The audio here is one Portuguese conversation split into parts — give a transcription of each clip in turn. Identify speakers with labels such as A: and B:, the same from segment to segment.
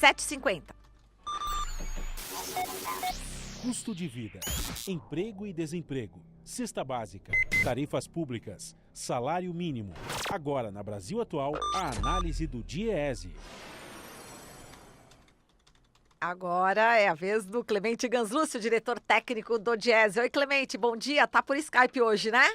A: 7h50.
B: Custo de vida, emprego e desemprego, cesta básica, tarifas públicas, salário mínimo. Agora, na Brasil Atual, a análise do DIEESE.
A: Agora é a vez do Clemente Ganslúcio, diretor técnico do DIEESE. Oi, Clemente, bom dia. Tá por Skype hoje, né?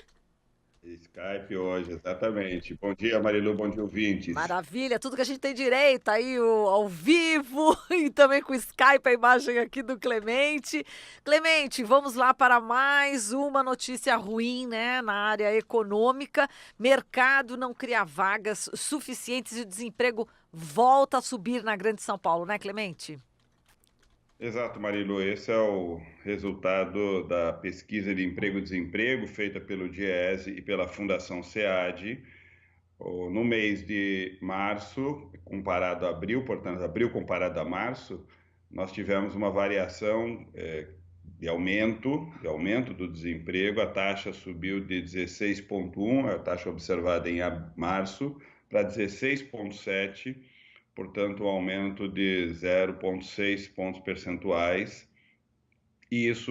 C: Skype hoje, exatamente. Bom dia, Marilu, bom dia, ouvintes.
A: Maravilha, tudo que a gente tem direito aí, ao vivo e também com o Skype, a imagem aqui do Clemente. Clemente, vamos lá para mais uma notícia ruim, né, na área econômica. Mercado não cria vagas suficientes e o desemprego volta a subir na Grande São Paulo, né, Clemente?
C: Exato, Marilu. Esse é o resultado da pesquisa de emprego e desemprego feita pelo DIEESE e pela Fundação SEAD. No mês de março, comparado a abril, portanto, abril comparado a março, nós tivemos uma variação de aumento do desemprego. A taxa subiu de 16,1, a taxa observada em março, para 16,7, portanto, um aumento de 0,6 pontos percentuais. E isso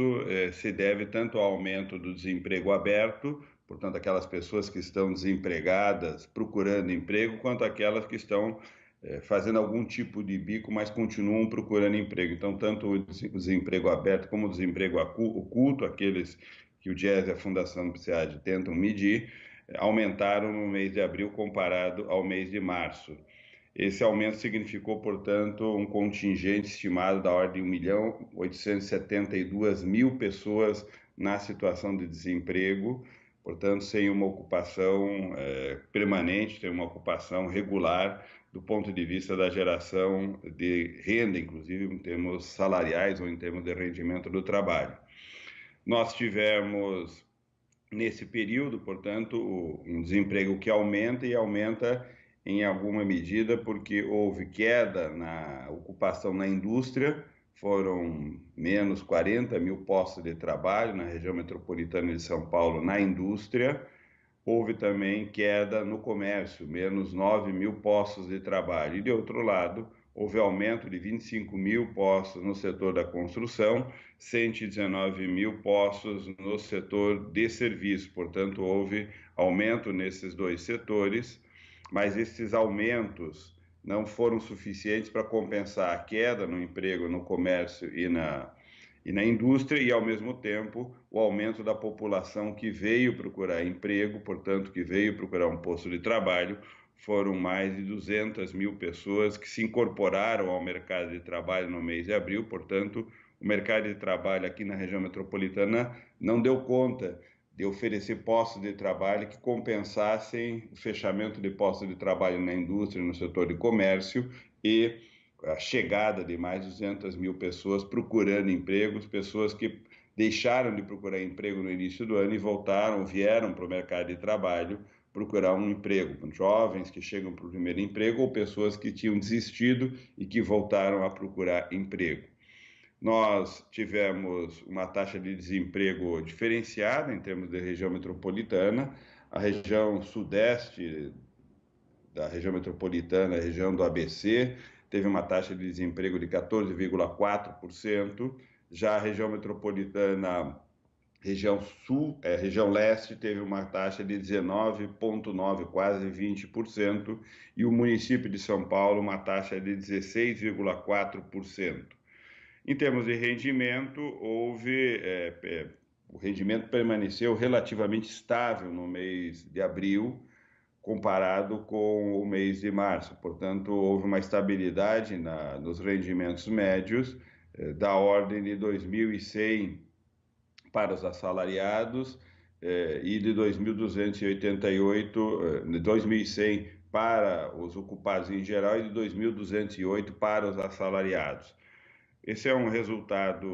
C: se deve tanto ao aumento do desemprego aberto, portanto, aquelas pessoas que estão desempregadas, procurando emprego, quanto aquelas que estão fazendo algum tipo de bico, mas continuam procurando emprego. Então, tanto o desemprego aberto como o desemprego oculto, aqueles que o DIEESE e a Fundação PSEAD tentam medir, aumentaram no mês de abril comparado ao mês de março. Esse aumento significou, portanto, um contingente estimado da ordem de 1.872.000 pessoas na situação de desemprego, portanto, sem uma ocupação permanente, sem uma ocupação regular do ponto de vista da geração de renda, inclusive em termos salariais ou em termos de rendimento do trabalho. Nós tivemos, nesse período, portanto, um desemprego que aumenta e aumenta em alguma medida porque houve queda na ocupação na indústria, foram menos 40.000 postos de trabalho na região metropolitana de São Paulo na indústria. Houve também queda no comércio, menos 9.000 postos de trabalho. E, de outro lado, houve aumento de 25.000 postos no setor da construção, 119.000 postos no setor de serviço. Portanto, houve aumento nesses dois setores, mas esses aumentos não foram suficientes para compensar a queda no emprego, no comércio e na indústria e, ao mesmo tempo, o aumento da população que veio procurar emprego, portanto, que veio procurar um posto de trabalho. Foram mais de 200.000 pessoas que se incorporaram ao mercado de trabalho no mês de abril. Portanto, o mercado de trabalho aqui na região metropolitana não deu conta de oferecer postos de trabalho que compensassem o fechamento de postos de trabalho na indústria, no setor de comércio e a chegada de mais de 200.000 pessoas procurando empregos, pessoas que deixaram de procurar emprego no início do ano e vieram para o mercado de trabalho procurar um emprego. Jovens que chegam para o primeiro emprego ou pessoas que tinham desistido e que voltaram a procurar emprego. Nós tivemos uma taxa de desemprego diferenciada em termos de região metropolitana. A região sudeste da região metropolitana, a região do ABC, teve uma taxa de desemprego de 14,4%. Já a região metropolitana, região sul, região leste, teve uma taxa de 19,9%, quase 20%. E o município de São Paulo, uma taxa de 16,4%. Em termos de rendimento, o rendimento permaneceu relativamente estável no mês de abril, comparado com o mês de março. Portanto, houve uma estabilidade nos rendimentos médios, da ordem de 2.100 para os assalariados e de 2.100 para os ocupados em geral e de 2.208 para os assalariados. Esse é um resultado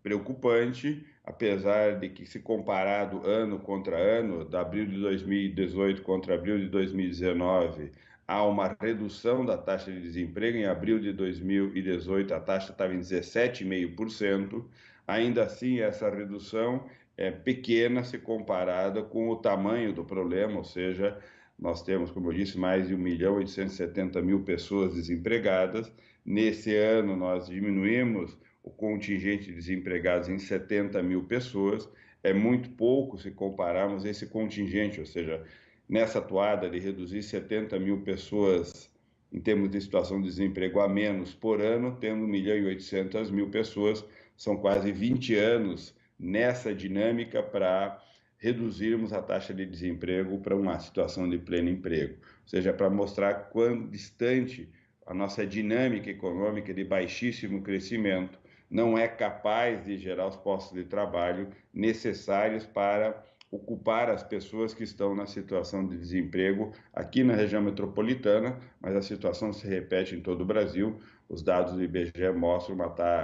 C: preocupante, apesar de que, se comparado ano contra ano, de abril de 2018 contra abril de 2019, há uma redução da taxa de desemprego. Em abril de 2018, a taxa estava em 17,5%. Ainda assim, essa redução é pequena se comparada com o tamanho do problema, ou seja, nós temos, como eu disse, mais de 1.870.000 pessoas desempregadas. Nesse ano, nós diminuímos o contingente de desempregados em 70.000 pessoas. É muito pouco se compararmos esse contingente, ou seja, nessa atuada de reduzir 70.000 pessoas em termos de situação de desemprego a menos por ano, tendo 1.800.000 pessoas, são quase 20 anos nessa dinâmica para reduzirmos a taxa de desemprego para uma situação de pleno emprego. Ou seja, para mostrar quão distante a nossa dinâmica econômica de baixíssimo crescimento não é capaz de gerar os postos de trabalho necessários para ocupar as pessoas que estão na situação de desemprego aqui na região metropolitana, mas a situação se repete em todo o Brasil. Os dados do IBGE mostram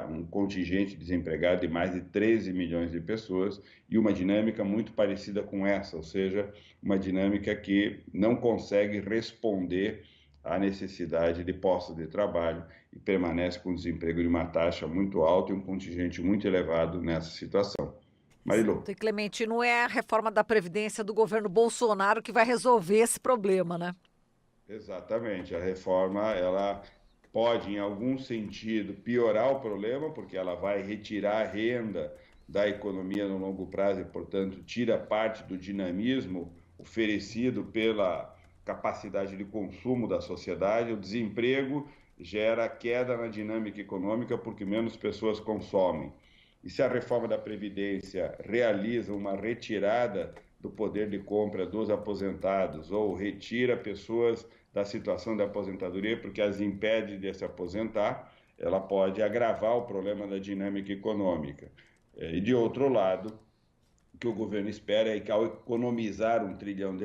C: um contingente desempregado de mais de 13 milhões de pessoas e uma dinâmica muito parecida com essa, ou seja, uma dinâmica que não consegue responder à necessidade de postos de trabalho e permanece com o desemprego de uma taxa muito alta e um contingente muito elevado nessa situação. Marilu.
A: E Clemente, não é a reforma da Previdência do governo Bolsonaro que vai resolver esse problema, né?
C: Exatamente. A reforma, ela pode, em algum sentido, piorar o problema, porque ela vai retirar a renda da economia no longo prazo e, portanto, tira parte do dinamismo oferecido pela capacidade de consumo da sociedade. O desemprego gera queda na dinâmica econômica porque menos pessoas consomem. E se a reforma da Previdência realiza uma retirada do poder de compra dos aposentados ou retira pessoas da situação de aposentadoria porque as impede de se aposentar, ela pode agravar o problema da dinâmica econômica. E, de outro lado, o que o governo espera é que, ao economizar R$1 trilhão,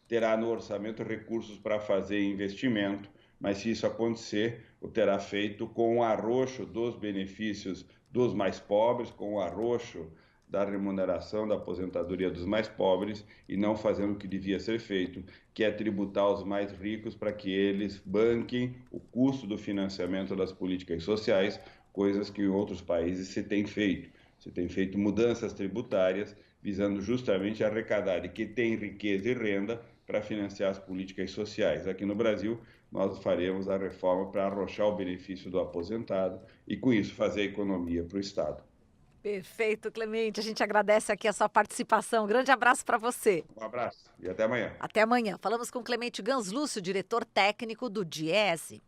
C: terá no orçamento recursos para fazer investimento, mas se isso acontecer, o terá feito com o arroxo dos benefícios dos mais pobres, com o arroxo da remuneração da aposentadoria dos mais pobres e não fazendo o que devia ser feito, que é tributar os mais ricos para que eles banquem o custo do financiamento das políticas sociais, coisas que em outros países se tem feito. Se tem feito mudanças tributárias visando justamente arrecadar de quem tem riqueza e renda para financiar as políticas sociais. Aqui no Brasil, nós faremos a reforma para arrochar o benefício do aposentado e, com isso, fazer a economia para o Estado.
A: Perfeito, Clemente. A gente agradece aqui a sua participação. Grande abraço para você.
C: Um abraço e até amanhã.
A: Até amanhã. Falamos com Clemente Ganslúcio, diretor técnico do DIEESE.